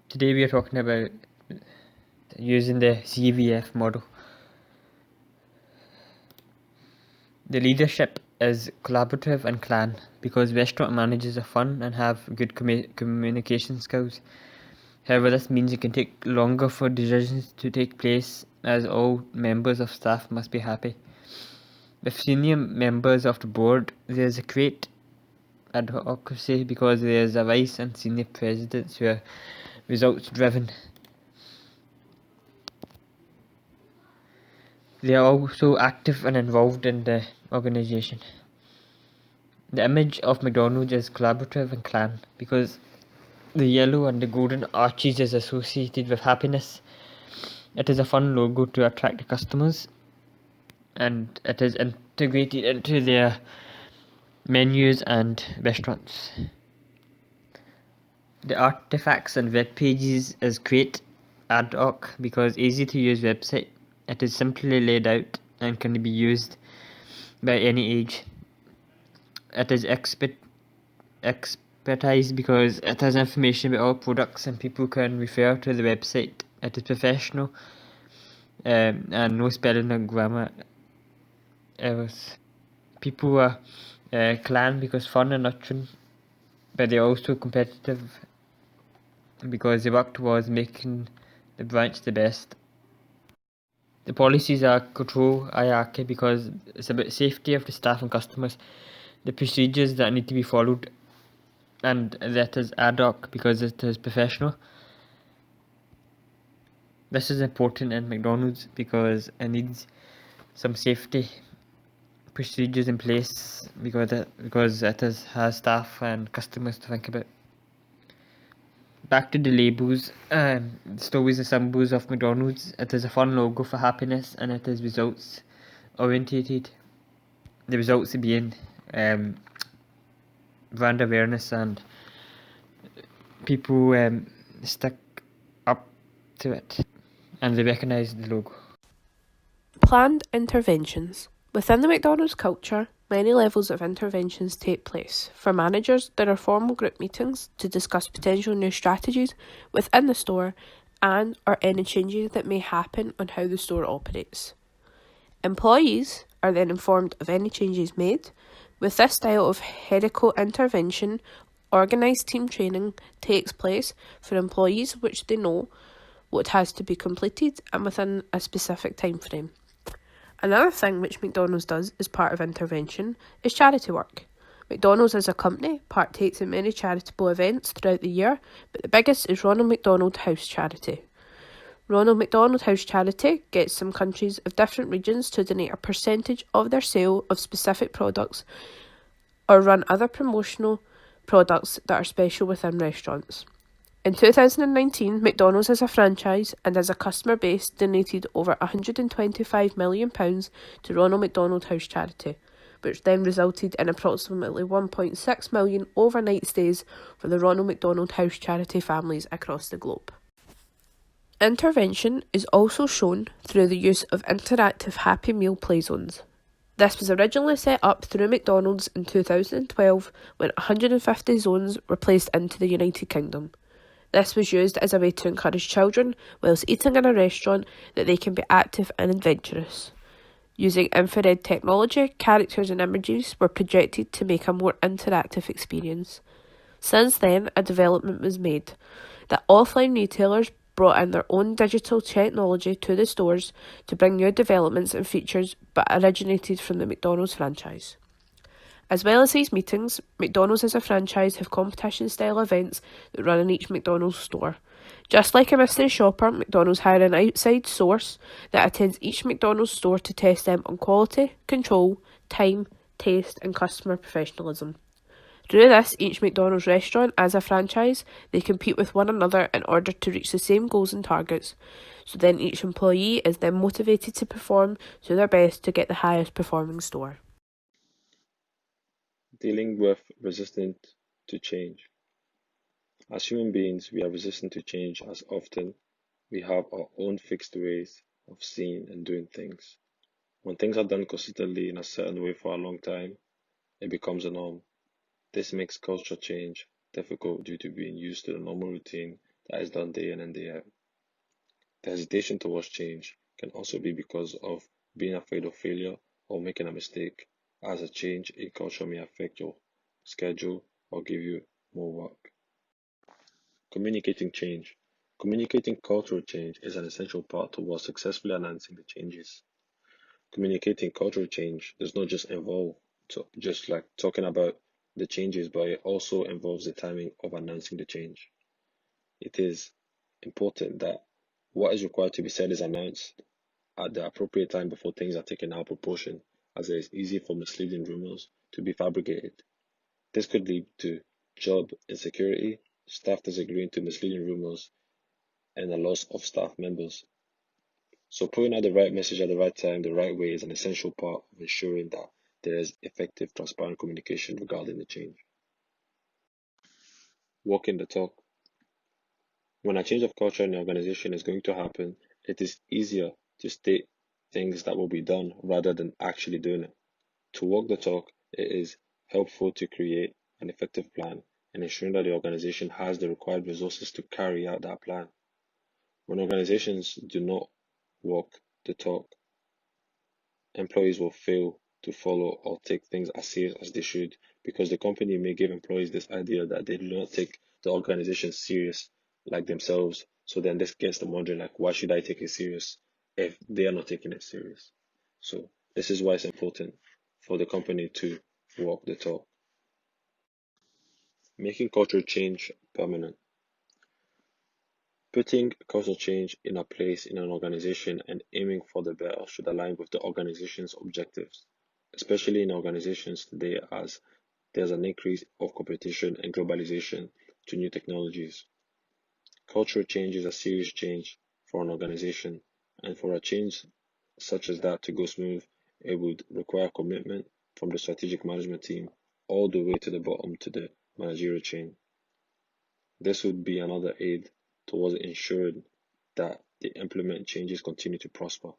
Today we are talking about using the CVF model. The leadership is collaborative and clan because restaurant managers are fun and have good communication skills. However, this means it can take longer for decisions to take place as all members of staff must be happy. With senior members of the board, there is a great advocacy because there is a vice and senior presidents who are results driven. They are also active and involved in the organisation. The image of McDonald's is collaborative and clan because the yellow and the golden arches is associated with happiness. It is a fun logo to attract the customers, and it is integrated into their menus and restaurants. The artifacts and web pages is great ad hoc because easy to use website. It is simply laid out and can be used by any age. It is expertise because it has information about all products and people can refer to the website. It is professional and no spelling or grammar errors. People are clan because fun and nurturing, but they're also competitive because they work towards making the branch the best. The policies are control hierarchy because it's about safety of the staff and customers, the procedures that need to be followed, and that is ad hoc because it is professional. This is important in McDonald's because it needs some safety procedures in place because it has staff and customers to think about. Back to the labels, stories and symbols of McDonald's. It is a fun logo for happiness and it is results orientated. The results being brand awareness and people stick up to it and they recognise the logo. Planned interventions. Within the McDonald's culture, many levels of interventions take place. For managers, there are formal group meetings to discuss potential new strategies within the store and or any changes that may happen on how the store operates. Employees are then informed of any changes made. With this style of hierarchical intervention, organised team training takes place for employees which they know what has to be completed and within a specific time frame. Another thing which McDonald's does as part of intervention is charity work. McDonald's as a company partakes in many charitable events throughout the year, but the biggest is Ronald McDonald House Charity. Ronald McDonald House Charity gets some countries of different regions to donate a percentage of their sale of specific products or run other promotional products that are special within restaurants. In 2019, McDonald's as a franchise and as a customer base donated over £125 million to Ronald McDonald House Charity, which then resulted in approximately 1.6 million overnight stays for the Ronald McDonald House Charity families across the globe. Intervention is also shown through the use of interactive Happy Meal play zones. This was originally set up through McDonald's in 2012 when 150 zones were placed into the United Kingdom. This was used as a way to encourage children, whilst eating in a restaurant, that they can be active and adventurous. Using infrared technology, characters and images were projected to make a more interactive experience. Since then, a development was made that offline retailers brought in their own digital technology to the stores to bring new developments and features but originated from the McDonald's franchise. As well as these meetings, McDonald's as a franchise have competition-style events that run in each McDonald's store. Just like a mystery shopper, McDonald's hire an outside source that attends each McDonald's store to test them on quality, control, time, taste and customer professionalism. Through this, each McDonald's restaurant, as a franchise, they compete with one another in order to reach the same goals and targets. So then each employee is then motivated to perform to their best to get the highest performing store. Dealing with resistance to change. As human beings, we are resistant to change as often we have our own fixed ways of seeing and doing things. When things are done consistently in a certain way for a long time, it becomes a norm. This makes culture change difficult due to being used to the normal routine that is done day in and day out. The hesitation towards change can also be because of being afraid of failure or making a mistake, as a change in culture may affect your schedule or give you more work. Communicating change. Communicating cultural change is an essential part towards successfully announcing the changes. Communicating cultural change does not just involve just like talking about the changes, but it also involves the timing of announcing the change. It is important that what is required to be said is announced at the appropriate time before things are taken out of proportion, as it is easy for misleading rumors to be fabricated. This could lead to job insecurity, staff disagreeing to misleading rumors, and a loss of staff members. So putting out the right message at the right time, the right way, is an essential part of ensuring that there is effective, transparent communication regarding the change. Walking the talk. When a change of culture in the organization is going to happen, it is easier to state things that will be done rather than actually doing it. To walk the talk, it is helpful to create an effective plan and ensuring that the organization has the required resources to carry out that plan. When organizations do not walk the talk, employees will fail to follow or take things as serious as they should, because the company may give employees this idea that they do not take the organization serious like themselves. So then this gets them wondering, like, why should I take it serious if they are not taking it serious? So this is why it's important for the company to walk the talk. Making cultural change permanent. Putting cultural change in a place in an organization and aiming for the better should align with the organization's objectives, especially in organizations today, as there's an increase of competition and globalization to new technologies. Cultural change is a serious change for an organization, and for a change such as that to go smooth, it would require commitment from the strategic management team all the way to the bottom to the managerial chain. This would be another aid towards ensuring that the implement changes continue to prosper.